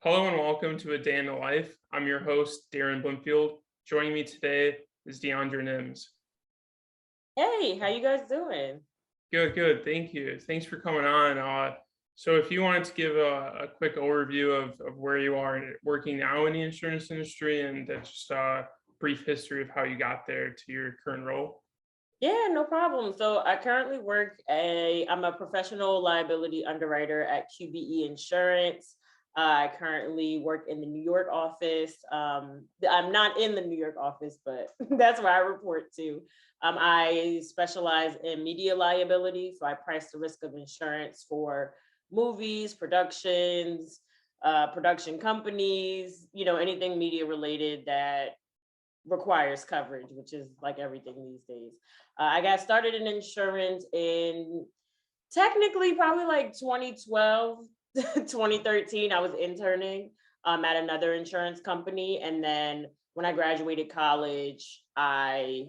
Hello and welcome to A Day in the Life. I'm your host, Darren Bloomfield. Joining me today is Diandra Nims. Hey, how you guys doing? Good, good. Thank you. Thanks for coming on. So if you wanted to give a quick overview of where you are working now in the insurance industry and just a brief history of how you got there to your current role. Yeah, no problem. So I currently I'm a professional liability underwriter at QBE Insurance. I currently work in the New York office. I'm not in the New York office, but that's where I report to. I specialize in media liability. So I price the risk of insurance for movies, productions, production companies, anything media related that requires coverage, which is like everything these days. I got started in insurance in technically probably like 2012, 2013. I was interning at another insurance company. And then when I graduated college, I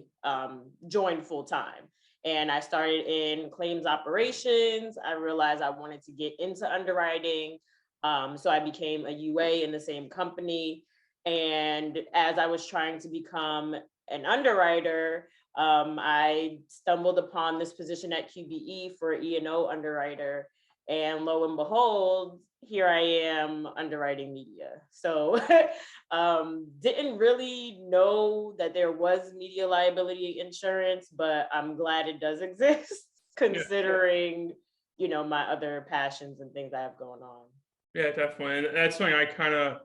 joined full time. And I started in claims operations. I realized I wanted to get into underwriting. So I became a UA in the same company. And as I was trying to become an underwriter, I stumbled upon this position at QBE for E&O underwriter. And lo and behold, here I am underwriting media. So didn't really know that there was media liability insurance, but I'm glad it does exist Yeah, considering, my other passions and things I have going on. yeah, definitely. And that's something I kind of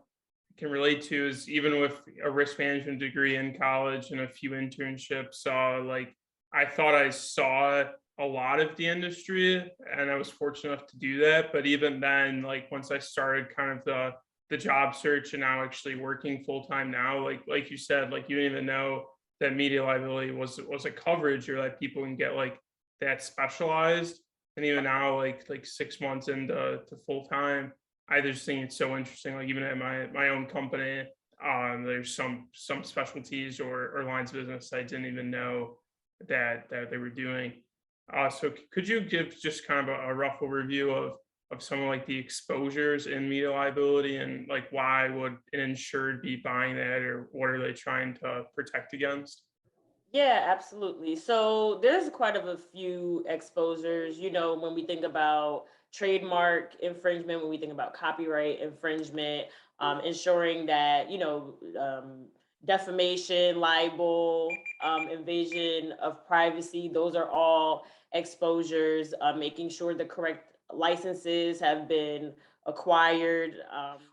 can relate to is even with a risk management degree in college and a few internships, like I thought I saw a lot of the industry and I was fortunate enough to do that. But even then, like once I started kind of the job search and now actually working full time now, like you said, like you didn't even know that media liability was a coverage or that people can get like that specialized. And even now, like 6 months into full time, I just think it's so interesting. Like even at my own company, there's some specialties or lines of business I didn't even know that they were doing. So could you give just kind of a rough overview of some of like the exposures in media liability and like why would an insured be buying that or what are they trying to protect against? Yeah, absolutely. So there's quite a few exposures, when we think about trademark infringement, when we think about copyright infringement, ensuring that, defamation, libel, invasion of privacy, those are all exposures, making sure the correct licenses have been acquired.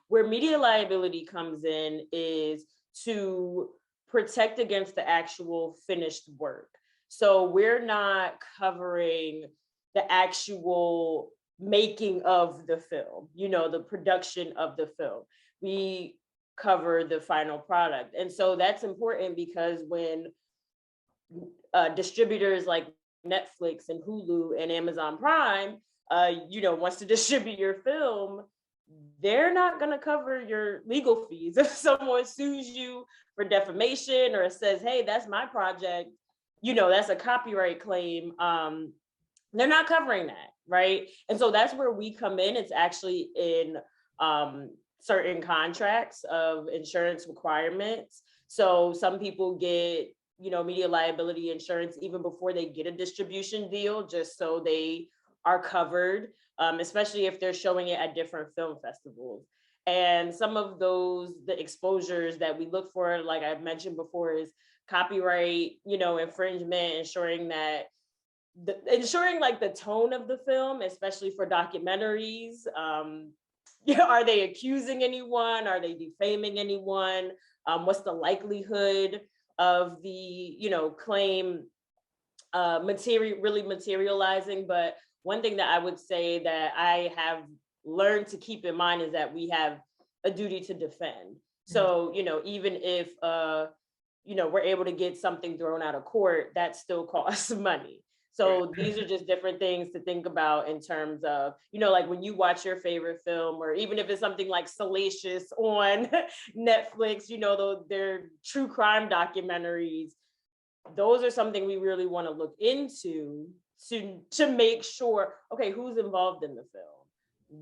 Where media liability comes in is to protect against the actual finished work. So we're not covering the actual making of the film, the production of the film. We cover the final product. And so that's important because when distributors like Netflix and Hulu and Amazon Prime, wants to distribute your film, they're not going to cover your legal fees. If someone sues you for defamation or says, hey, that's my project, that's a copyright claim. They're not covering that, right? And so that's where we come in. It's actually in certain contracts of insurance requirements. So some people get, media liability insurance even before they get a distribution deal, just so they are covered, especially if they're showing it at different film festivals. And some of the exposures that we look for, like I mentioned before, is copyright, infringement, ensuring like the tone of the film, especially for documentaries. Are they accusing anyone? Are they defaming anyone? What's the likelihood of the, claim really materializing? But one thing that I would say that I have learned to keep in mind is that we have a duty to defend. So, even if we're able to get something thrown out of court, that still costs money. So these are just different things to think about in terms of, like when you watch your favorite film, or even if it's something like Salacious on Netflix, they're true crime documentaries. Those are something we really want to look into to make sure, okay, who's involved in the film?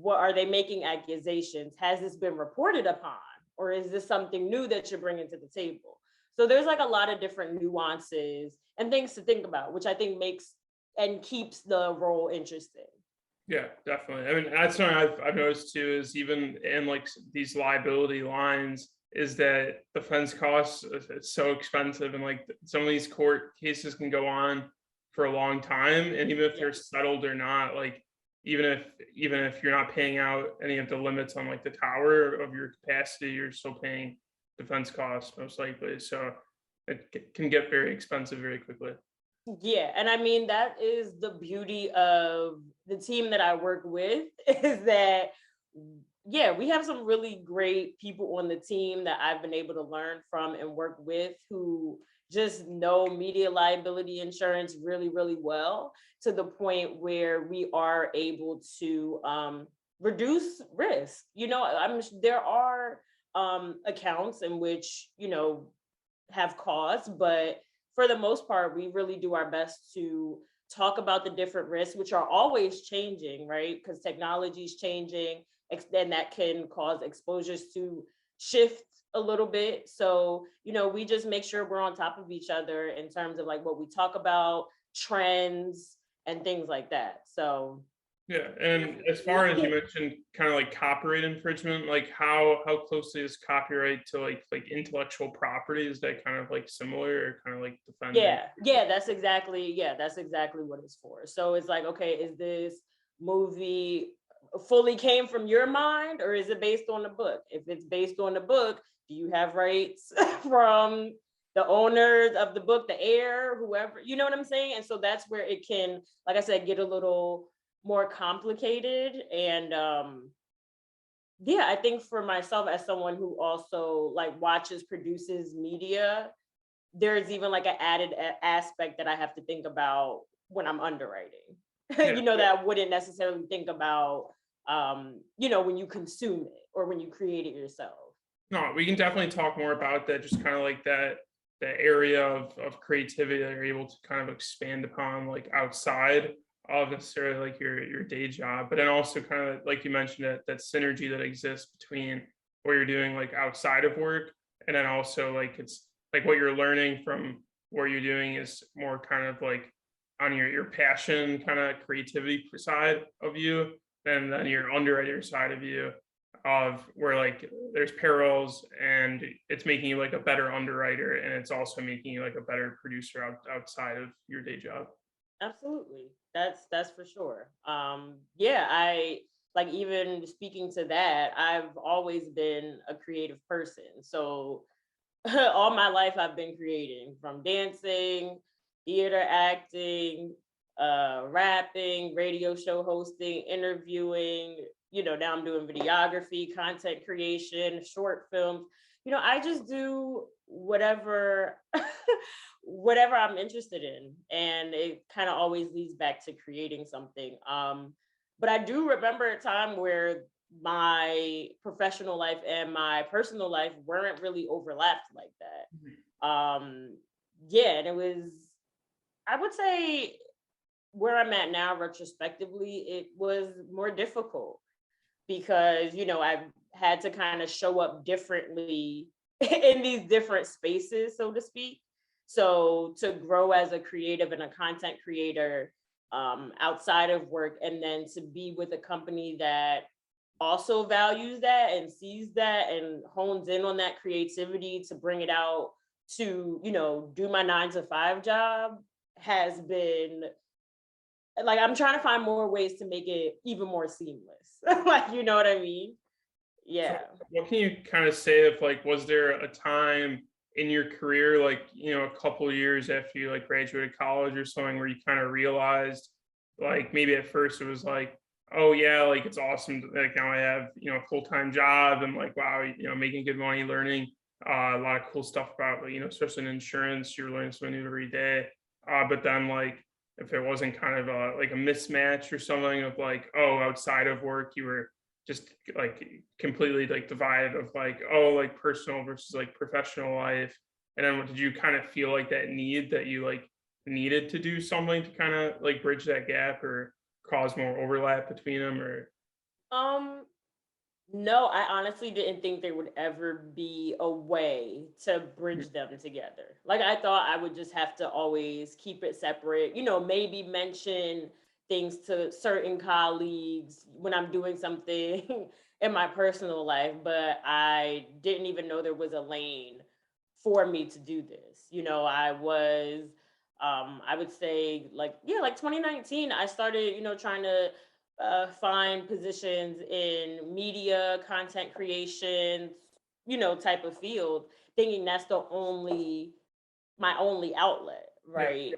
what are they making accusations? Has this been reported upon? Or is this something new that you're bringing to the table? So there's like a lot of different nuances and things to think about, which I think makes and keeps the role interesting. Yeah, definitely. I mean, that's something I've noticed too, is even in like these liability lines, is that defense costs it's so expensive, and like some of these court cases can go on for a long time, and even if Yeah. they're settled or not, like even if you're not paying out any of the limits on like the tower of your capacity, you're still paying defense costs most likely. So can get very expensive very quickly. Yeah, and I mean that is the beauty of the team that I work with is that yeah, we have some really great people on the team that I've been able to learn from and work with who just know media liability insurance really, really well to the point where we are able to reduce risk. You know, there are accounts in which, you know, have costs, but for the most part, we really do our best to talk about the different risks, which are always changing, right? Because technology is changing, and that can cause exposures to shift a little bit. So, you know, we just make sure we're on top of each other in terms of like what we talk about, trends, and things like that. So, Yeah, and as far as you mentioned, kind of like copyright infringement, like how closely is copyright to like intellectual property? Is that kind of like similar or kind of like defending? that's exactly what it's for. So it's like, okay, is this movie fully came from your mind or is it based on the book? If it's based on the book, do you have rights from the owners of the book, the heir, whoever, you know what I'm saying? And so that's where it can, like I said, get a little more complicated. And yeah, I think for myself as someone who also like watches, produces media, there's even like an added aspect that I have to think about when I'm underwriting. Yeah, You know, that I wouldn't necessarily think about, you know, when you consume it or when you create it yourself. no, we can definitely talk more about that. Just kind of like that area of creativity that you're able to kind of expand upon, like outside of necessarily like your day job, but then also kind of like you mentioned that synergy that exists between what you're doing like outside of work, and then also like it's like what you're learning from what you're doing is more kind of like on your passion kind of creativity side of you, and then your underwriter side of you, of where like there's parallels and it's making you like a better underwriter, and it's also making you like a better producer outside of your day job. Absolutely. That's for sure. Yeah, I like even speaking to that, I've always been a creative person. So all my life I've been creating from dancing, theater acting, rapping, radio show hosting, interviewing, you know, now I'm doing videography, content creation, short films. You know, I just do whatever whatever I'm interested in. And it kind of always leads back to creating something. But I do remember a time where my professional life and my personal life weren't really overlapped like that. Yeah, and it was, I would say, where I'm at now, retrospectively, it was more difficult because, you know, I've had to kind of show up differently in these different spaces, so to speak. So to grow as a creative and a content creator outside of work, and then to be with a company that also values that and sees that and hones in on that creativity to bring it out to, you know, do my 9 to 5 job has been like, I'm trying to find more ways to make it even more seamless. Like, you know what I mean? So Yeah. what can you kind of say if like was there a time in your career, like a couple of years after you like graduated college or something, where you kind of realized like maybe at first it was like, oh yeah, like it's awesome, like now I have a full-time job and like wow, making good money, learning a lot of cool stuff about especially in insurance, you're learning something new every day, but then like if it wasn't kind of like a mismatch or something of like, oh, outside of work you were just like completely like divided of like, oh, like personal versus like professional life. And then did you kind of feel like that need that you like needed to do something to kind of like bridge that gap or cause more overlap between them? Or Um, no, I honestly didn't think there would ever be a way to bridge them together. Like I thought I would just have to always keep it separate, maybe mention things to certain colleagues when I'm doing something in my personal life, but I didn't even know there was a lane for me to do this. I would say like, yeah, like 2019, I started, trying to find positions in media, content creation, type of field, thinking that's my only outlet, Yeah. right?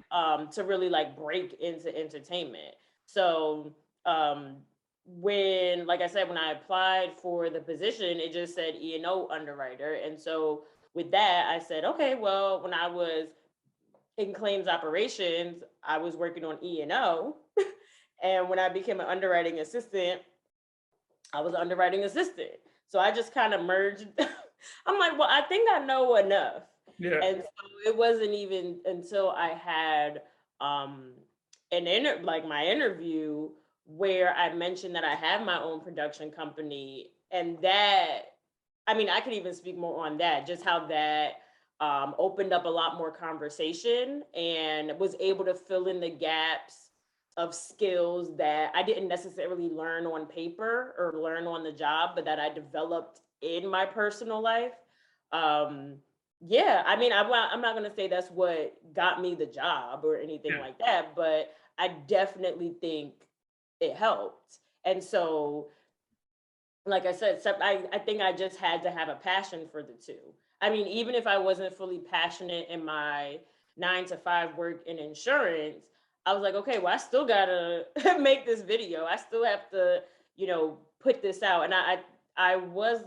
To really like break into entertainment. So um, like I said, when I applied for the position, it just said E&O underwriter, and so with that, I said, okay, well, when I was in claims operations, I was working on E&O. And when I became an underwriting assistant, I was an underwriting assistant. So I just kind of merged. I'm like, well, I think I know enough. Yeah. And so it wasn't even until I had um like my interview where I mentioned that I have my own production company, and that, I mean, I could even speak more on that, just how that opened up a lot more conversation and was able to fill in the gaps of skills that I didn't necessarily learn on paper or learn on the job, but that I developed in my personal life. Um, yeah, I mean, I'm not going to say that's what got me the job or anything Yeah. like that, but I definitely think it helped. And so, like I said, I think I just had to have a passion for the two. I mean, even if I wasn't fully passionate in my 9 to 5 work in insurance, I was like, okay, well, I still gotta make this video. I still have to, put this out. And I was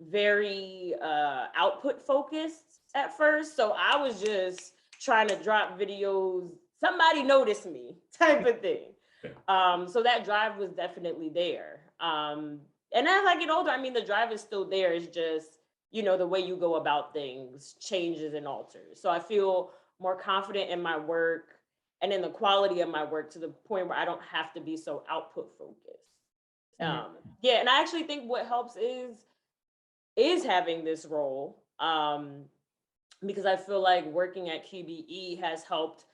very output focused at first. So I was just trying to drop videos, somebody noticed me type of thing. So that drive was definitely there. And as I get older, I mean, the drive is still there. It's just, the way you go about things changes and alters. So I feel more confident in my work and in the quality of my work to the point where I don't have to be so output focused. Mhm. Yeah, and I actually think what helps is having this role, because I feel like working at QBE has helped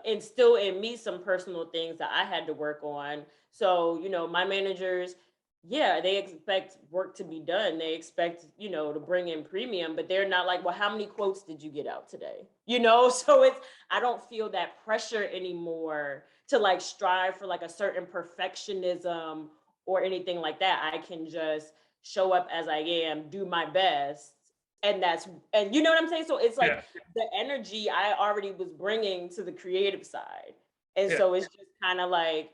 instill in me some personal things that I had to work on. So, my managers, yeah, they expect work to be done. They expect, to bring in premium, but they're not like, well, how many quotes did you get out today? So I don't feel that pressure anymore to like strive for like a certain perfectionism or anything like that. I can just show up as I am, do my best. And you know what I'm saying? So it's like Yeah. the energy I already was bringing to the creative side. And Yeah. so it's just kind of like,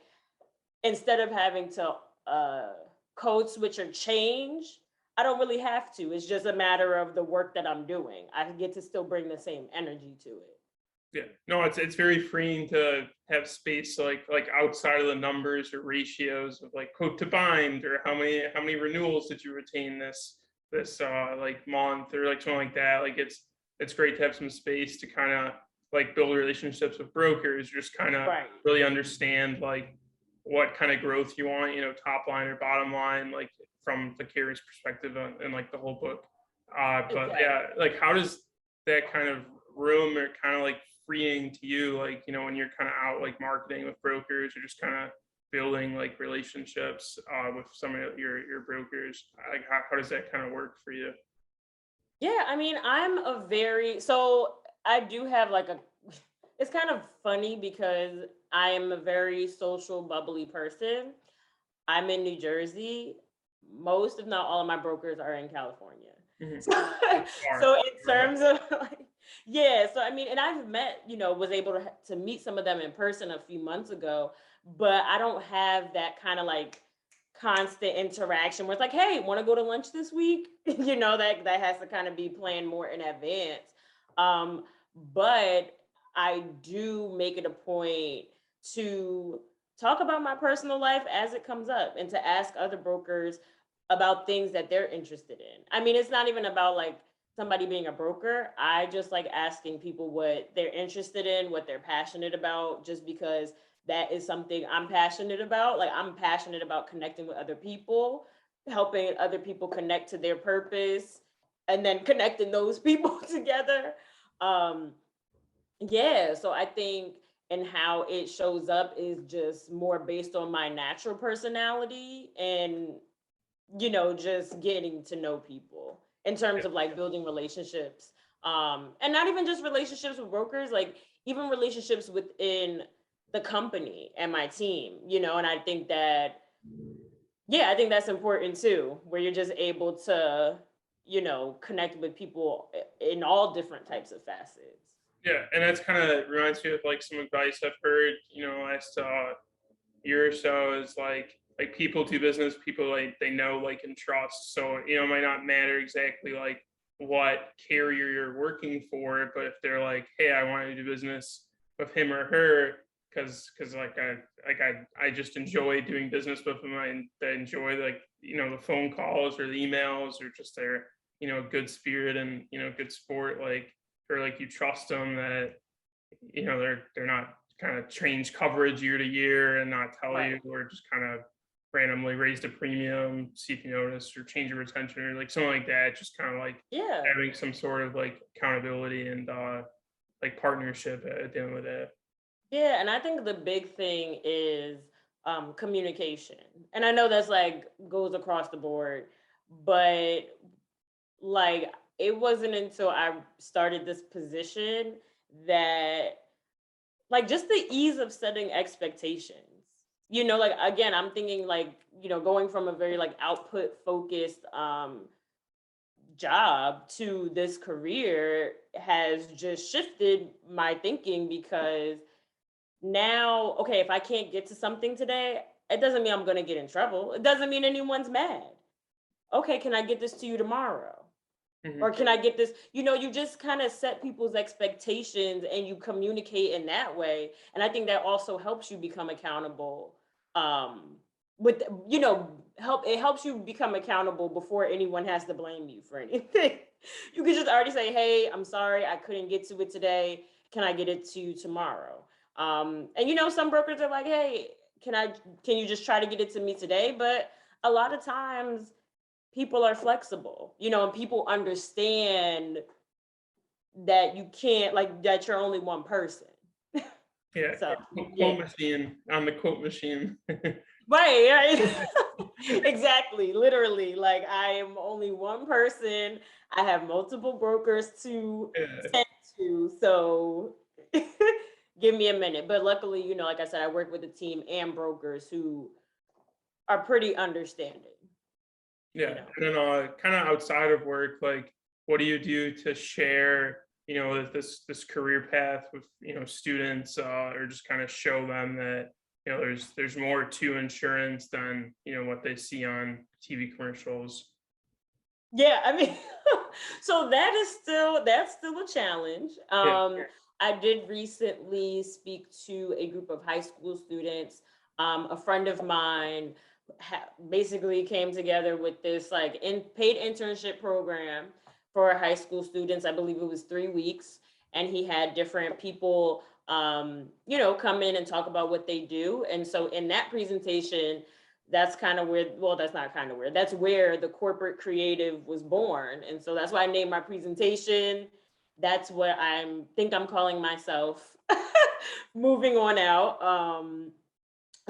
instead of having to uh, code switch or change, I don't really have to. It's just a matter of the work that I'm doing. I get to still bring the same energy to it. Yeah. No, it's very freeing to have space to like outside of the numbers or ratios of like quote to bind or how many renewals did you retain this like month or like something like that. Like it's great to have some space to kind of like build relationships with brokers, just kind of Right. really understand like what kind of growth you want, top line or bottom line, like from the carrier's perspective and like the whole book. But Exactly. yeah, like how does that kind of room or kind of like freeing to you, like, when you're kind of out like marketing with brokers or just kind of building like relationships with some of your brokers? Like how does that kind of work for you? Yeah, I mean, so I do have like it's kind of funny because I am a very social, bubbly person. I'm in New Jersey. Most, if not all, of my brokers are in California. Mhm. So, Far. so in terms of like, yeah, so I mean, and I've met, was able to meet some of them in person a few months ago, but I don't have that kind of like constant interaction where it's like, hey, want to go to lunch this week? That has to kind of be planned more in advance. Um, but I do make it a point to talk about my personal life as it comes up and to ask other brokers about things that they're interested in. I mean, it's not even about like somebody being a broker. I just like asking people what they're interested in, what they're passionate about, just because that is something I'm passionate about. Like, I'm passionate about connecting with other people, helping other people connect to their purpose, and then connecting those people together. Um, yeah, so I think and how it shows up is just more based on my natural personality and just getting to know people in terms of like building relationships. And not even just relationships with brokers, like even relationships within the company and my team, and I think that, yeah, I think that's important too, where you're just able to, connect with people in all different types of facets. Yeah, and that's kind of reminds me of like some advice I've heard, last year or so is like people do business, people like they know, like, and trust. So it might not matter exactly like what carrier you're working for, but if they're like, hey, I want to do business with him or her because I just enjoy doing business with them. I enjoy like the phone calls or the emails or just their good spirit and good sport, like, or like you trust them that they're not kind of change coverage year to year and not tell Right. you, or just kind of randomly raise the premium, see if you notice, or change your retention or like something like that. Just kind of like Yeah. having some sort of like accountability and like partnership at the end of the day. Yeah, and I think the big thing is communication. And I know that's like goes across the board, but like it wasn't until I started this position that like just the ease of setting expectations. Like again, I'm thinking like, going from a very like output focused job to this career has just shifted my thinking because now, okay, if I can't get to something today, it doesn't mean I'm going to get in trouble. It doesn't mean anyone's mad. Okay, can I get this to you tomorrow? Or Mhm. can I get this? You just kind of set people's expectations and you communicate in that way. And I think that also helps you become accountable. With it helps you become accountable before anyone has to blame you for anything. You can just already say, "Hey, I'm sorry, I couldn't get to it today. Can I get it to you tomorrow?" And some brokers are like, "Hey, can you just try to get it to me today?" But a lot of times people are flexible, and people understand that you can't like that you're only one person. Yeah, So quote yeah. machine on the quote machine. Right. Exactly. Literally. Like I am only one person. I have multiple brokers to Yeah, send to. So give me a minute. But luckily, like I said, I work with a team and brokers who are pretty understanding, you yeah. know. And then kind of outside of work, like, what do you do to share, this career path with, students, or just kind of show them that, there's more to insurance than, what they see on TV commercials. Yeah, I mean, so that's still a challenge. Yeah. I did recently speak to a group of high school students. A friend of mine basically came together with this like paid internship program for high school students. I believe it was 3 weeks, and he had different people, come in and talk about what they do. And so in that presentation, that's kind of where, well, that's not kind of where, that's where the corporate creative was born. And so that's why I named my presentation. That's what I'm calling myself moving on out.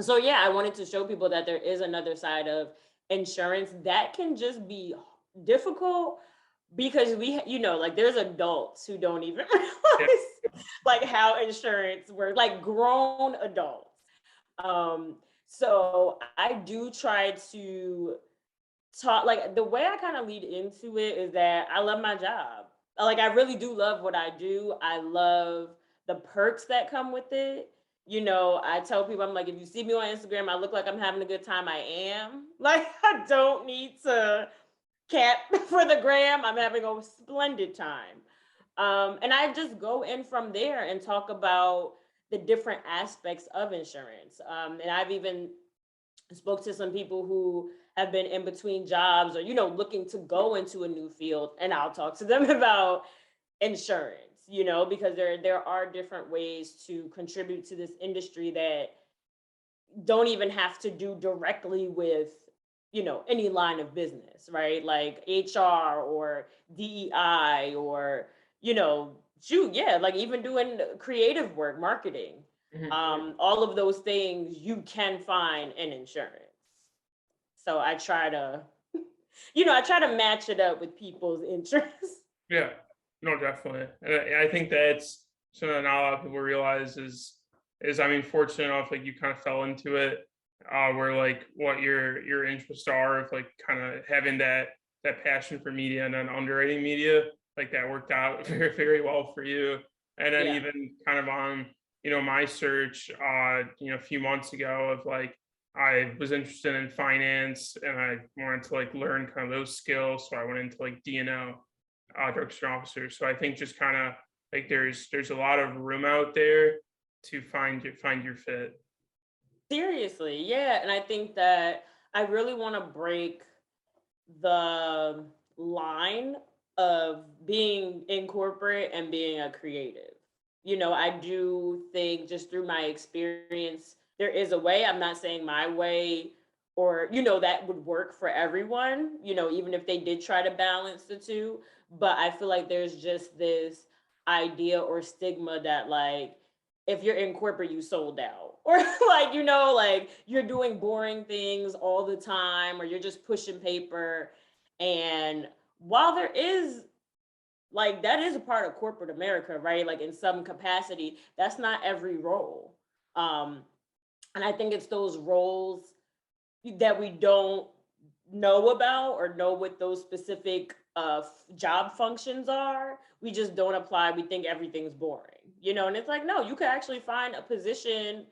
So yeah, I wanted to show people that there is another side of insurance that can just be difficult because like there's adults who don't even Yeah. realize like how insurance works, like grown adults. Um, so I do try to talk, like the way I kind of lead into it is that I love my job. Like I really do love what I do. I love the perks that come with it. I tell people, I'm like, if you see me on Instagram, I look like I'm having a good time. I am. Like I don't need to cap for the gram. I'm having a splendid time. And I just go in from there and talk about the different aspects of insurance. And I've even spoke to some people who have been in between jobs or, looking to go into a new field. And I'll talk to them about insurance, because there are different ways to contribute to this industry that don't even have to do directly with, any line of business, right? Like HR or DEI or, like even doing creative work, marketing, Mhm. all of those things you can find in insurance. So I try to, I try to match it up with people's interests. Yeah, no, definitely. And I think that's something that not a lot of people realize is I mean, fortunate enough, like you kind of fell into it, where like what your interests are, of like kind of having that passion for media and then underwriting media, like that worked out very, very well for you. And then Yeah. even kind of on, my search, a few months ago of like I was interested in finance and I wanted to like learn kind of those skills. So I went into like D&O, drugstore officer. So I think just kind of like there's a lot of room out there to find your fit. Seriously, yeah. And I think that I really want to break the line of being in corporate and being a creative. I do think just through my experience, there is a way. I'm not saying my way or, that would work for everyone, even if they did try to balance the two. But I feel like there's just this idea or stigma that, like, if you're in corporate, you sold out, or like, like you're doing boring things all the time, or you're just pushing paper. And while there is, like, that is a part of corporate America, right? Like in some capacity, that's not every role. Um, and I think it's those roles that we don't know about or know what those specific job functions are. We just don't apply. We think everything's boring, and it's like, no, you could actually find a position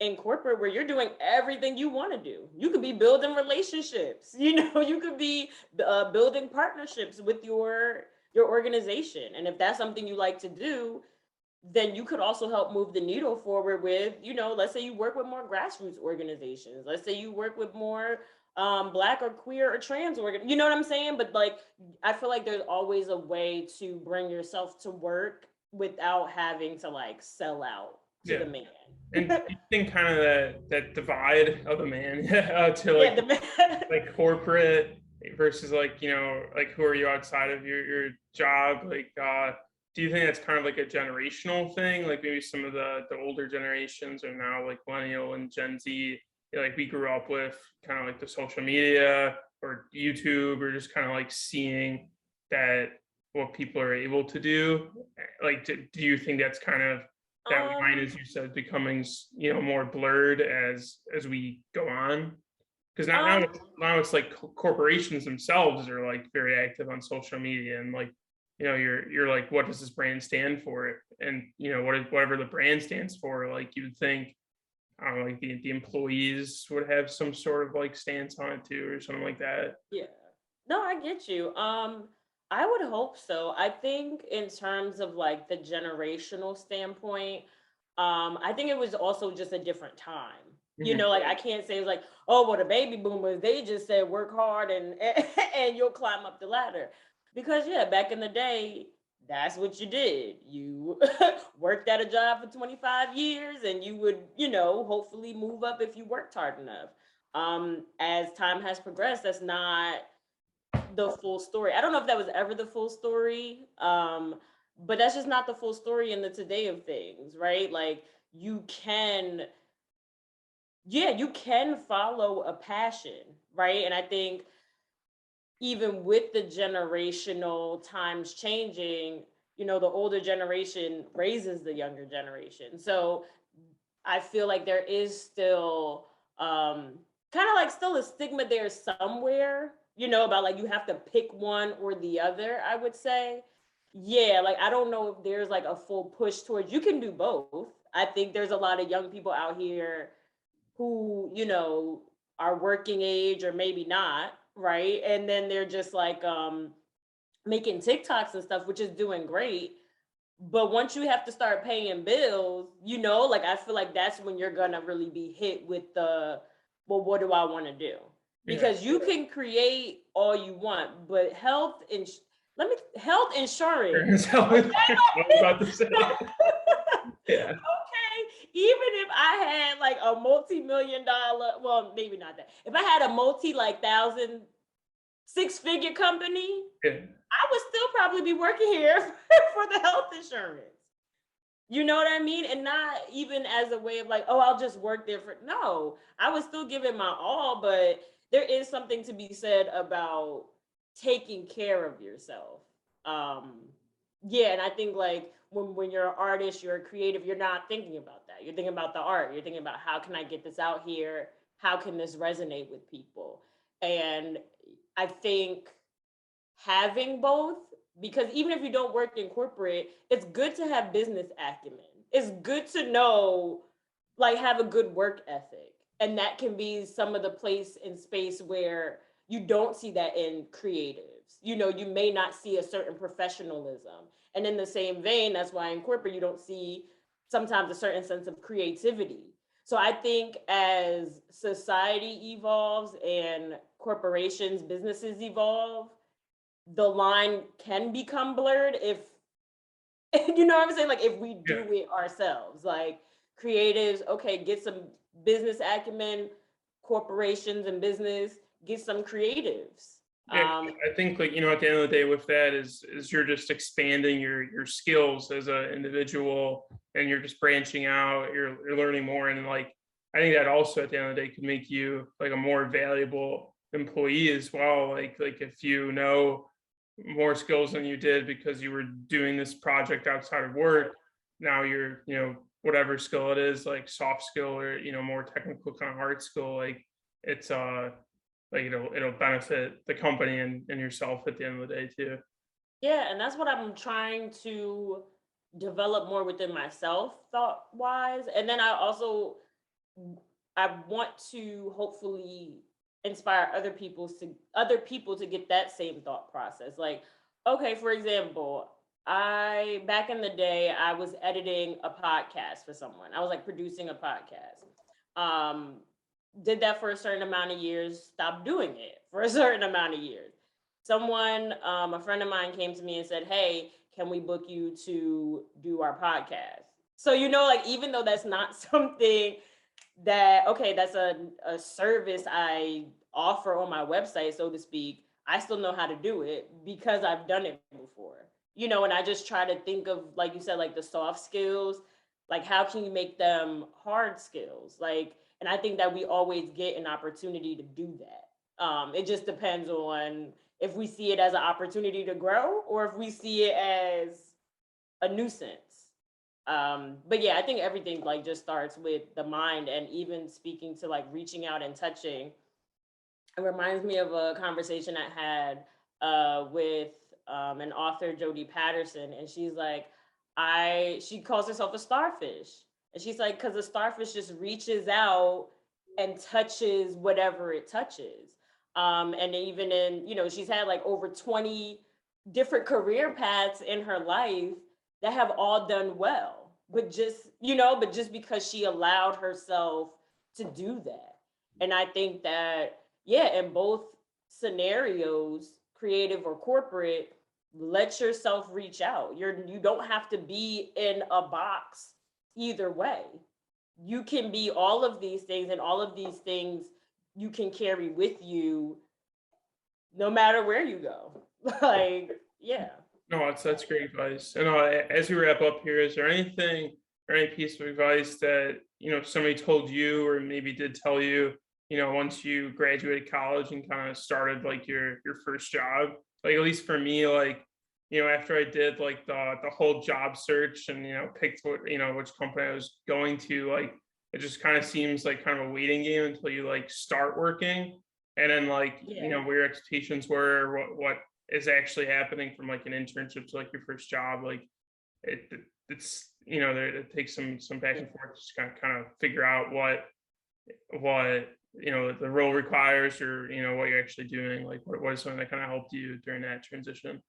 in corporate where you're doing everything you want to do. You could be building relationships, you could be building partnerships with your organization. And if that's something you like to do, then you could also help move the needle forward with, let's say you work with more grassroots organizations. Let's say you work with more Black or queer or trans organ. You know what I'm saying? But like, I feel like there's always a way to bring yourself to work without having to like sell out to Yeah. the man. And do you think kind of that divide of the man to Yeah, like the man. like corporate versus like like who are you outside of your job, like do you think that's kind of like a generational thing, like maybe some of the older generations are now like millennial and Gen Z, like we grew up with kind of like the social media or YouTube or just kind of like seeing that what people are able to do, like do you think that's kind of that line, um as you said, becoming more blurred as we go on? Because um now it's like corporations themselves are like very active on social media and like you're like, what does this brand stand for? And whatever the brand stands for, like you would think, I don't know, like the employees would have some sort of like stance on it too or something like that. yeah. No, I get you. I would hope so. I think in terms of like the generational standpoint, I think it was also just a different time. Mhm. Like I can't say it was like, oh, well, the baby boomers, they just said work hard and and you'll climb up the ladder. Because yeah, back in the day, that's what you did. You worked at a job for 25 years and you would, hopefully move up if you worked hard enough. As time has progressed, that's not the full story. I don't know if that was ever the full story, but that's just not the full story in the today of things, right? Like you can, yeah, you can follow a passion, right? And I think even with the generational times changing, the older generation raises the younger generation. So I feel like there is still kind of like still a stigma there somewhere, about like you have to pick one or the other, I would say. Yeah, like I don't know if there's like a full push towards you can do both. I think there's a lot of young people out here who, are working age or maybe not, right? And then they're just like making TikToks and stuff, which is doing great. But once you have to start paying bills, like I feel like that's when you're gonna really be hit with the, well, what do I want to do? Yeah. Because you can create all you want, but health insurance. So, I was Okay, about to say, yeah. okay, if I had like a multi-million dollar, well, maybe not that. If I had a multi like thousand, six-figure company, Yeah. I would still probably be working here for the health insurance. You know what I mean? And not even as a way of like, oh, I'll just work there for, no, I would still give it my all, but there is something to be said about taking care of yourself. Um, yeah, and I think like when you're an artist, you're a creative, you're not thinking about that. You're thinking about the art. You're thinking about how can I get this out here? How can this resonate with people? And I think having both, because even if you don't work in corporate, it's good to have business acumen. It's good to know, like, have a good work ethic. And that can be some of the place and space where you don't see that in creatives. You know, you may not see a certain professionalism. And in the same vein, that's why in corporate you don't see sometimes a certain sense of creativity. So I think as society evolves and corporations, businesses evolve, the line can become blurred if you know what I'm saying, like if we Yeah. do it ourselves, like creatives, okay, get some business acumen, corporations and business get some creatives. Yeah, I think like, at the end of the day with that is you're just expanding your skills as an individual, and you're just branching out, you're learning more. And like I think that also at the end of the day could make you like a more valuable employee as well. Like if you know more skills than you did because you were doing this project outside of work, now you're, whatever skill it is, like soft skill or, more technical kind of hard skill, like it's like it'll benefit the company and yourself at the end of the day too. Yeah, and that's what I'm trying to develop more within myself thought wise. And then I want to hopefully inspire other people to get that same thought process. Like, okay, for example, I back in the day I was editing a podcast for someone. I was like producing a podcast. Um, did that for a certain amount of years, stopped doing it for a certain amount of years. A friend of mine came to me and said, hey, can we book you to do our podcast? So, like, even though that's not something that, okay, that's a service I offer on my website, so to speak, I still know how to do it because I've done it before. And I just try to think of, like you said, like the soft skills, like how can you make them hard skills? Like, and I think that we always get an opportunity to do that. It just depends on if we see it as an opportunity to grow or if we see it as a nuisance. But yeah, I think everything like just starts with the mind, and even speaking to like reaching out and touching. It reminds me of a conversation I had with an author, Jodie Patterson, and she's like, she calls herself a starfish, and she's like, because the starfish just reaches out and touches whatever it touches. And even in, she's had like over 20 different career paths in her life that have all done well, but just because she allowed herself to do that. And I think that, yeah, in both scenarios, creative or corporate, let yourself reach out. You don't have to be in a box either way. You can be all of these things, and all of these things you can carry with you no matter where you go. Like, yeah. No, that's great advice. And as we wrap up here, is there anything or any piece of advice that somebody told you or maybe did tell you, once you graduated college and kind of started like your first job? Like at least for me, like after I did like the whole job search and picked what which company I was going to, like it just kind of seems like kind of a waiting game until you like start working, and then like Yeah. where your expectations were, what is actually happening from like an internship to like your first job. Like it's it takes some back and forth to just kind of figure out what the role requires, or what you're actually doing. Like what is something that kind of helped you during that transition?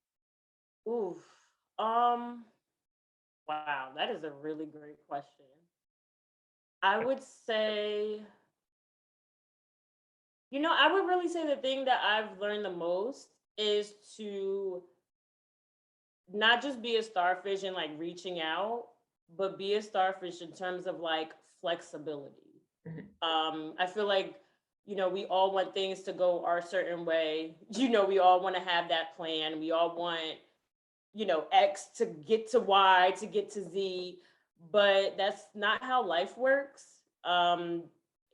Oof. Um, wow, that is a really great question. I would say, I would really say the thing that I've learned the most is to not just be a starfish and like reaching out, but be a starfish in terms of like flexibility. Mhm. I feel like, we all want things to go our certain way. We all want to have that plan. We all want, X to get to Y to get to Z, but that's not how life works.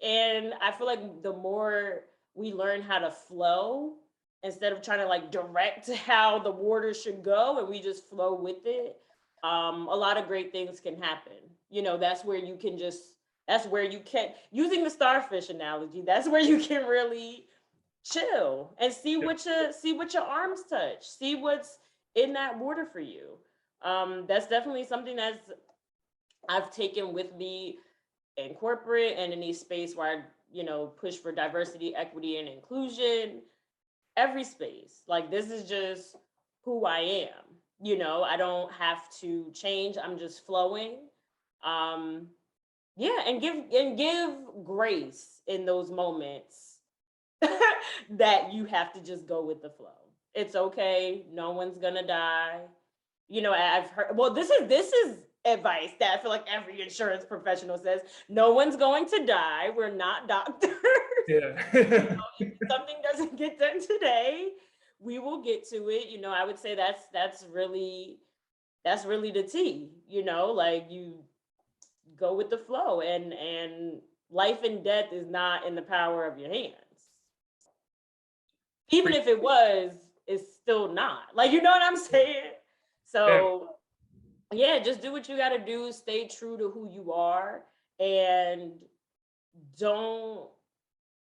And I feel like the more we learn how to flow instead of trying to like direct how the water should go and we just flow with it, a lot of great things can happen. That's where you can using the starfish analogy, that's where you can really chill and Yep. see what your arms touch, see what's in that water for you. That's definitely something that's I've taken with me in corporate and in these space where I, push for diversity, equity, and inclusion. Every space, like this is just who I am. I don't have to change. I'm just flowing. Um, yeah, and give grace in those moments that you have to just go with the flow. It's okay. No one's gonna die. I've heard. Well, this is advice that I feel like every insurance professional says. No one's going to die. We're not doctors. Yeah. If something doesn't get done today, we will get to it. I would say that's really the tea. Like you go with the flow, and life and death is not in the power of your hands. Even if it was, it's still not. Like, you know what I'm saying? Yeah. So yeah, just do what you got to do. Stay true to who you are, and don't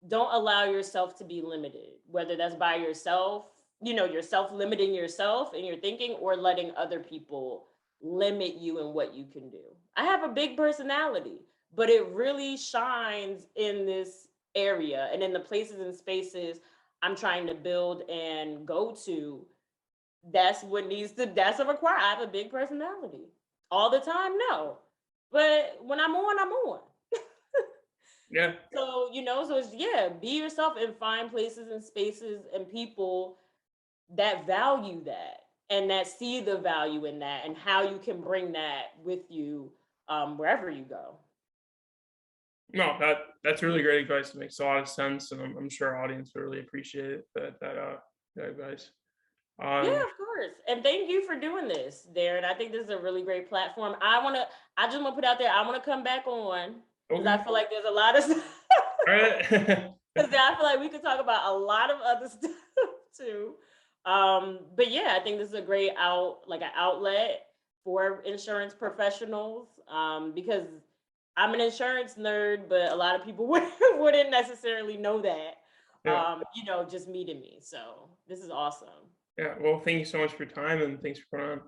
don't allow yourself to be limited. Whether that's by yourself, yourself limiting yourself in your thinking, or letting other people limit you in what you can do. I have a big personality, but it really shines in this area and in the places and spaces I'm trying to build and go to. That's a require. I have a big personality. All the time, no. But when I'm on, I'm on. Yeah. So it's, yeah, be yourself and find places and spaces and people that value that and that see the value in that and how you can bring that with you wherever you go. No, that's really great advice. It makes a lot of sense, and I'm sure our audience will really appreciate it, that advice. Yeah, Um, of course. And thank you for doing this, Darren. I think this is a really great platform. I just want to put out there, I want to come back on because I okay. feel like there's a lot of stuff. All right. Because I feel like we could talk about a lot of other stuff too. But yeah, I think this is a great an outlet for insurance professionals. Because I'm an insurance nerd, but a lot of people wouldn't necessarily know that. Yeah. Just meeting me. So this is awesome. Yeah. Well, thank you so much for your time, and thanks for coming on.